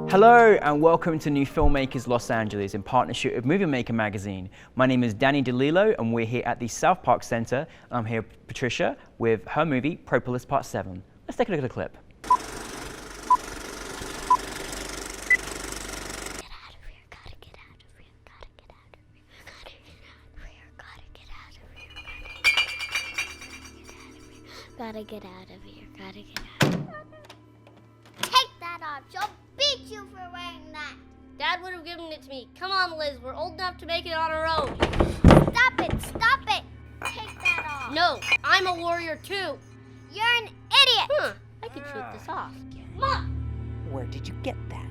Hello and welcome to NewFilmmakers Los Angeles in partnership with Movie Maker magazine. My name is Danny DeLillo and we're here at the South Park Center. I'm here with Patricia with her movie Propolis Part 7. Let's take a look at the clip. Gotta get out of here, gotta get out of here. Take that off, she'll beat you for wearing that. Dad would have given it to me. Come on, Liz, we're old enough to make it on our own. Stop it, stop it. Take that off. No, I'm a warrior too. You're an idiot. I could shoot this off. Mom! Where did you get that?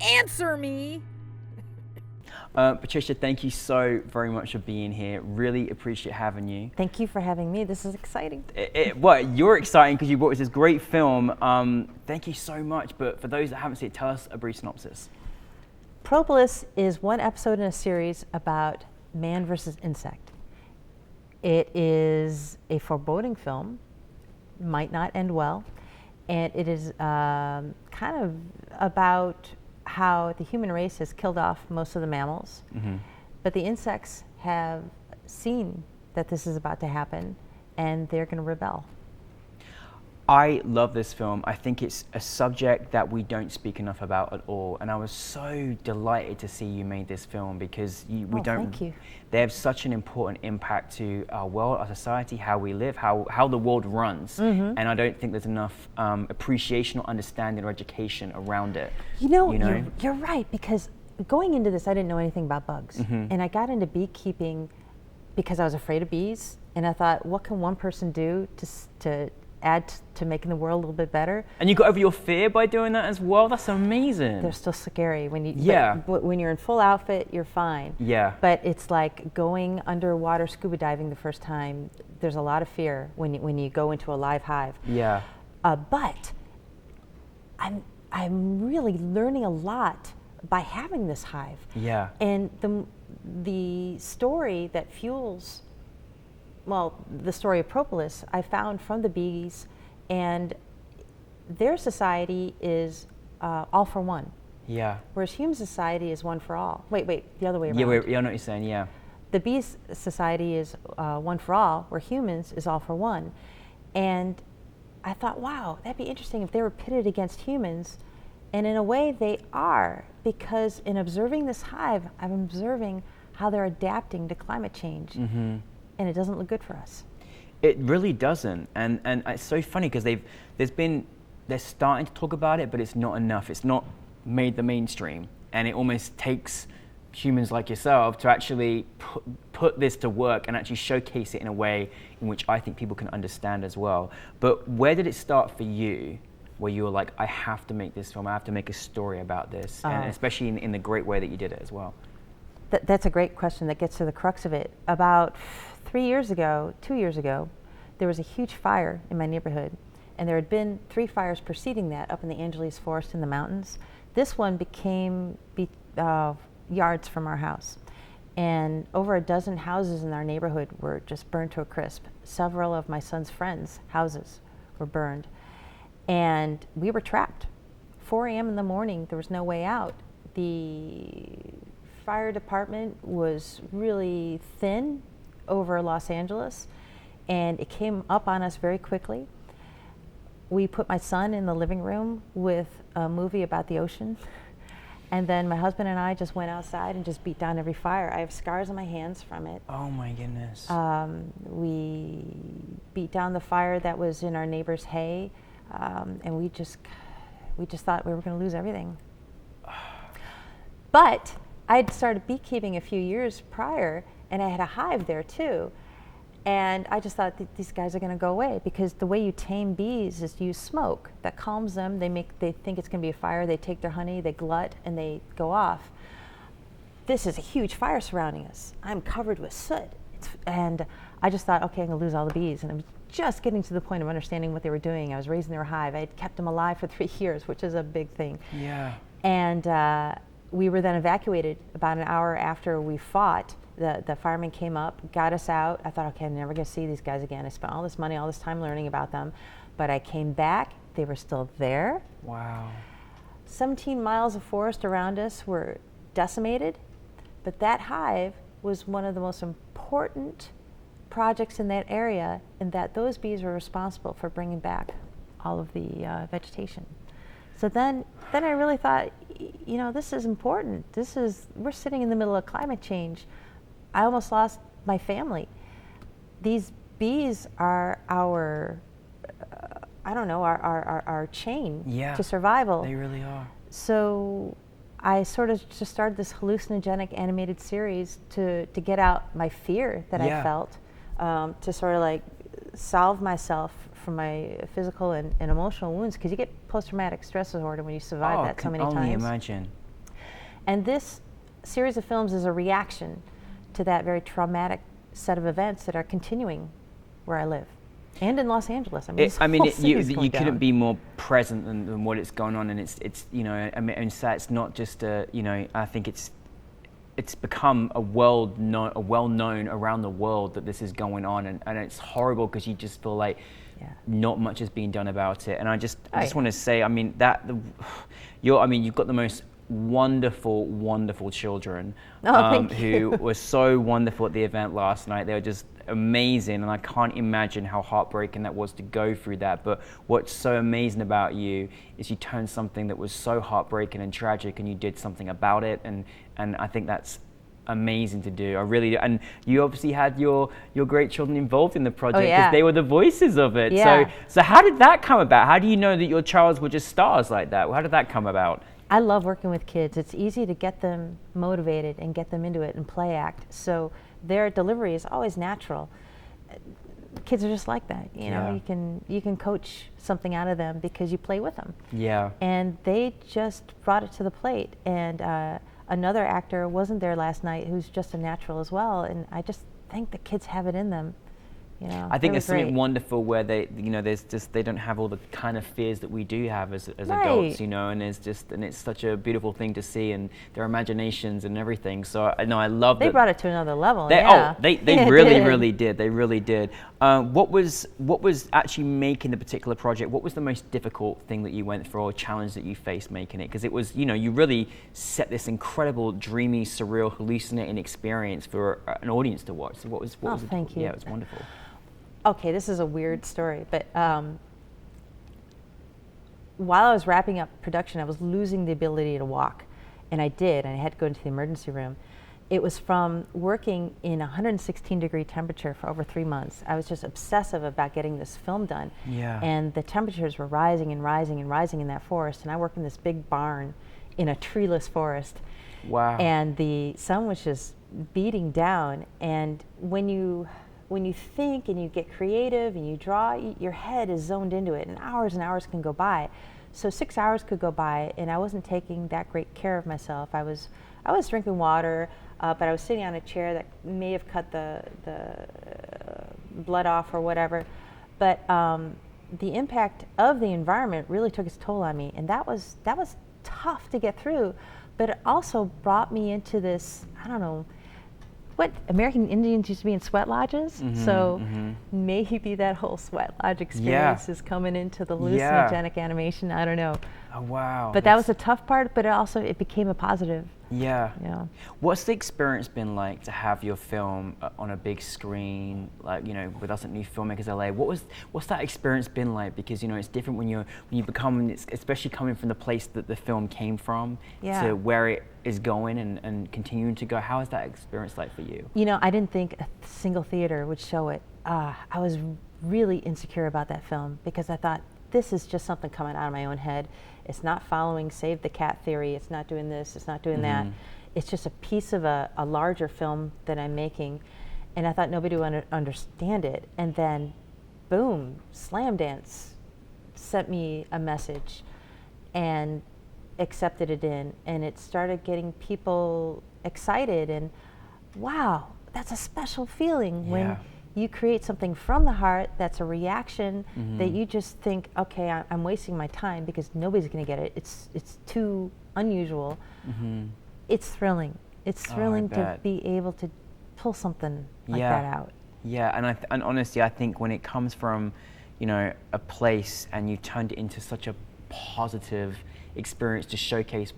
Answer me! Patricia, thank you so very much for being here. Really appreciate having you. Thank you for having me. This is exciting. You're exciting because you brought us this great film. Thank you so much. But for those that haven't seen it, tell us a brief synopsis. Propolis is one episode in a series about man versus insect. It is a foreboding film, might not end well, and it is kind of about how the human race has killed off most of the mammals, but the insects have seen that this is about to happen and they're going to rebel. I love this film. I think it's a subject that we don't speak enough about at all, and I was so delighted to see you made this film because Thank you. They have such an important impact to our world, our society, how we live, how the world runs, and I don't think there's enough appreciation or understanding or education around it. You're right, because going into this I didn't know anything about bugs, and I got into beekeeping because I was afraid of bees, and I thought, what can one person do to add to making the world a little bit better? And you got over your fear by doing that as well? That's amazing. They're still scary. When when you're in full outfit, you're fine. Yeah. But it's like going underwater scuba diving the first time. There's a lot of fear when you go into a live hive. Yeah. But I'm really learning a lot by having this hive. Yeah. And the story that fuels, the story of Propolis, I found from the bees, and their society is all for one. Yeah. Whereas human society is one for all. Wait, the other way around. Yeah, I know what you're saying, yeah. The bees society is one for all, where humans is all for one. And I thought, wow, that'd be interesting if they were pitted against humans. And in a way they are, because in observing this hive, I'm observing how they're adapting to climate change. And it doesn't look good for us. It really doesn't, and it's so funny because they're starting to talk about it, but it's not enough. It's not made the mainstream, and it almost takes humans like yourself to actually put this to work and actually showcase it in a way in which I think people can understand as well. But where did it start for you, where you were like, I have to make this film, I have to make a story about this, and especially in the great way that you did it as well? That's a great question that gets to the crux of it. About 2 years ago, there was a huge fire in my neighborhood, and there had been 3 fires preceding that up in the Angeles forest in the mountains. This one became yards from our house, and over a dozen houses in our neighborhood were just burned to a crisp. Several of my son's friends' houses were burned, and we were trapped. 4 a.m. in the morning, there was no way out. The fire department was really thin over Los Angeles, and it came up on us very quickly. We put my son in the living room with a movie about the ocean, and then my husband and I just went outside and just beat down every fire. I have scars on my hands from it. Oh my goodness. We beat down the fire that was in our neighbor's hay, and we just thought we were going to lose everything. But I'd started beekeeping a few years prior, and I had a hive there too. And I just thought these guys are going to go away, because the way you tame bees is to use smoke that calms them. They think it's going to be a fire. They take their honey, they glut, and they go off. This is a huge fire surrounding us. I'm covered with soot. And I just thought, okay, I'm going to lose all the bees. And I was just getting to the point of understanding what they were doing. I was raising their hive. I had kept them alive for 3 years, which is a big thing. Yeah. And we were then evacuated about an hour after we fought. The firemen came up, got us out. I thought, okay, I'm never going to see these guys again. I spent all this money, all this time learning about them. But I came back. they were still there. Wow. 17 miles of forest around us were decimated, but that hive was one of the most important projects in that area, in that those bees were responsible for bringing back all of the vegetation. So then I really thought, you know, this is important. We're sitting in the middle of climate change. I almost lost my family. These bees are our, our chain to survival. They really are. So I sort of just started this hallucinogenic animated series to get out my fear that I felt, to sort of like solve myself from my physical and emotional wounds, because you get post-traumatic stress disorder when you survive that so many times. I can only imagine. And this series of films is a reaction to that very traumatic set of events that are continuing where I live. And in Los Angeles. You couldn't be more present than what is going on, and it's you know, and so it's not just I think it's become well known around the world that this is going on, and it's horrible because you just feel like not much is being done about it. And I just want to say, I mean, you've got the most wonderful children who were so wonderful at the event last night. They were just amazing, and I can't imagine how heartbreaking that was to go through that. But what's so amazing about you is you turned something that was so heartbreaking and tragic, and you did something about it, and I think that's amazing to do. I really do. And you obviously had your great children involved in the project because they were the voices of it. So how did that come about? How do you know that your childs were just stars like that? How did that come about? I love working with kids. It's easy to get them motivated and get them into it and play act. So their delivery is always natural. Kids are just like that. You know, you can coach something out of them because you play with them. Yeah. And they just brought it to the plate. And another actor wasn't there last night who's just a natural as well. And I just think the kids have it in them. You know, I think there's something wonderful where they don't have all the kind of fears that we do have as adults, you know, and it's such a beautiful thing to see, and their imaginations and everything. So I love that. They brought it to another level. They really did. They really did. What was actually making the particular project? What was the most difficult thing that you went through, or challenge that you faced making it? Because it was, you know, you really set this incredible, dreamy, surreal, hallucinating experience for an audience to watch. So what was thank you. Yeah, it was wonderful. Okay, this is a weird story, but while I was wrapping up production, I was losing the ability to walk, and I did, and I had to go into the emergency room. It was from working in 116-degree temperature for over 3 months. I was just obsessive about getting this film done, and the temperatures were rising and rising and rising in that forest, and I worked in this big barn in a treeless forest. Wow. And the sun was just beating down, and when you think and you get creative and you draw, your head is zoned into it, and hours can go by. So 6 hours could go by, and I wasn't taking that great care of myself. I was drinking water, but I was sitting on a chair that may have cut the blood off or whatever. But the impact of the environment really took its toll on me, and that was tough to get through. But it also brought me into this, I don't know, what American Indians used to be in sweat lodges. So maybe that whole sweat lodge experience is coming into the hallucinogenic animation. I don't know. Oh, wow. But that was the tough part, but it became a positive. Yeah. What's the experience been like to have your film on a big screen, like, you know, with us at NewFilmmakers LA? What's that experience been like? Because, you know, it's different when you become, especially coming from the place that the film came from to where it is going and continuing to go. How is that experience like for you? You know, I didn't think a single theater would show it. I was really insecure about that film because I thought, this is just something coming out of my own head. It's not following Save the Cat theory. It's not doing this. It's not doing that. It's just a piece of a larger film that I'm making. And I thought nobody would understand it. And then, boom, Slam Dance sent me a message and accepted it in. And it started getting people excited. And wow, that's a special feeling when you create something from the heart that's a reaction that you just think, okay, I'm wasting my time because nobody's going to get it. It's too unusual. It's thrilling. It's thrilling to be able to pull something like that out. Yeah, and honestly, I think when it comes from, you know, a place and you turned it into such a positive experience to showcase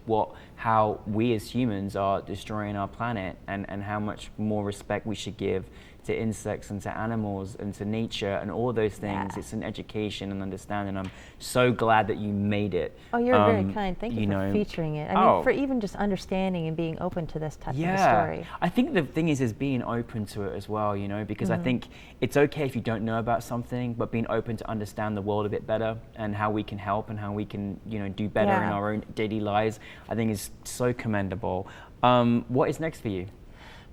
how we as humans are destroying our planet, and how much more respect we should give to insects and to animals and to nature and all those things. It's an education and understanding. I'm so glad that you made it. Oh, you're very kind. Thank you for featuring it. I mean, for even just understanding and being open to this type of a story. I think the thing is being open to it as well, you know, because I think it's okay if you don't know about something, but being open to understand the world a bit better and how we can help and how we can, you know, do better in our own daily lives, I think is so commendable. What is next for you?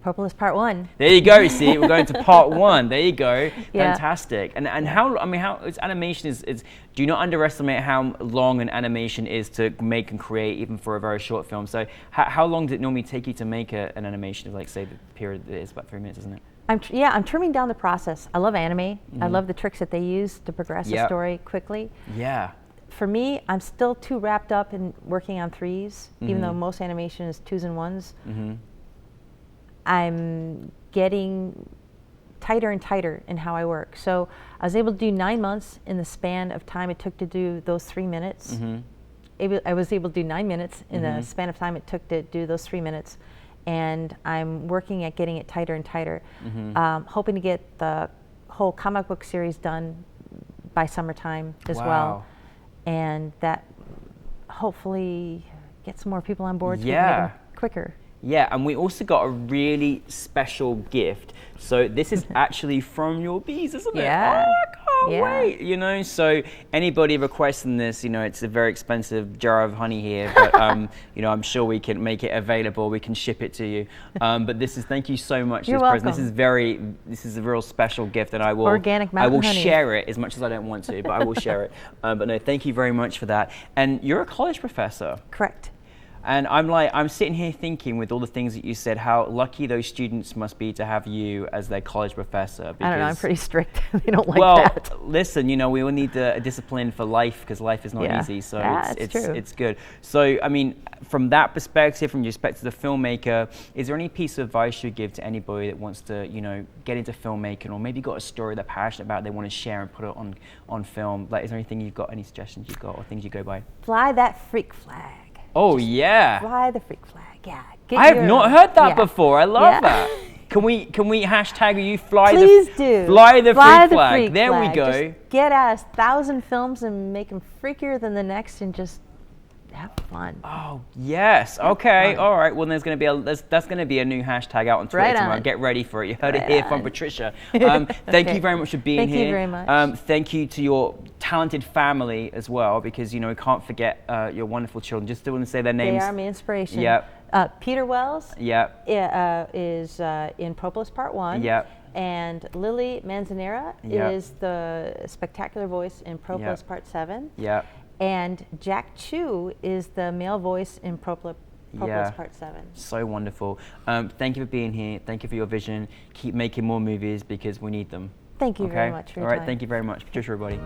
Propolis Part 1. There you go. See, we're going to Part 1. There you go. Fantastic. And how? I mean, how? It's animation is. Do not underestimate how long an animation is to make and create, even for a very short film. So, how long does it normally take you to make an animation? Like, say, the period is about 3 minutes, isn't it? I'm trimming down the process. I love anime. I love the tricks that they use to progress the story quickly. Yeah. For me, I'm still too wrapped up in working on 3s, even though most animation is 2s and 1s. I'm getting tighter and tighter in how I work. So I was able to do 9 months in the span of time it took to do those 3 minutes. I was able to do 9 minutes in the span of time it took to do those 3 minutes. And I'm working at getting it tighter and tighter, hoping to get the whole comic book series done by summertime as well. And that hopefully gets more people on board so we can make them quicker. Yeah, and we also got a really special gift. So this is actually from your bees, isn't it? Yeah. Oh, I can't wait. You know, so anybody requesting this, you know, it's a very expensive jar of honey here, but you know, I'm sure we can make it available. We can ship it to you. But thank you so much. You're welcome. This is a real special gift, and I will organic mountain honey. Share it as much as I don't want to, but I will share it. But no, thank you very much for that. And you're a college professor. Correct. And I'm sitting here thinking, with all the things that you said, how lucky those students must be to have you as their college professor. I don't know, I'm pretty strict. They don't like that. Well, listen, you know, we all need a discipline for life, because life is not easy. So it's good. So, I mean, from that perspective, from your perspective as a filmmaker, is there any piece of advice you'd give to anybody that wants to, you know, get into filmmaking, or maybe got a story they're passionate about, they want to share and put it on film? Like, is there anything any suggestions you've got, or things you go by? Fly that freak flag. Oh, yeah. Fly the freak flag, I have not heard that before. I love that. Can we hashtag you fly the freak flag? There we go. Just get out 1,000 films and make them freakier than the next, and just have fun. Oh yes. Okay. All right. Well, that's going to be a new hashtag out on Twitter tomorrow. Get ready for it. You heard it here from Patricia. Thank you very much for being here. Thank you very much. Thank you to your talented family as well, because you know we can't forget your wonderful children. Just want to say their names. They are my inspiration. Yep. Peter Wells. Yep. Is in Propolis Part 1. Yep. And Lily Manzanera is the spectacular voice in Propolis Part 7. Yep. And Jack Chu is the male voice in Propolis Part 7. So wonderful. Thank you for being here. Thank you for your vision. Keep making more movies, because we need them. Thank you very much for your time. Thank you very much. Patricia, everybody.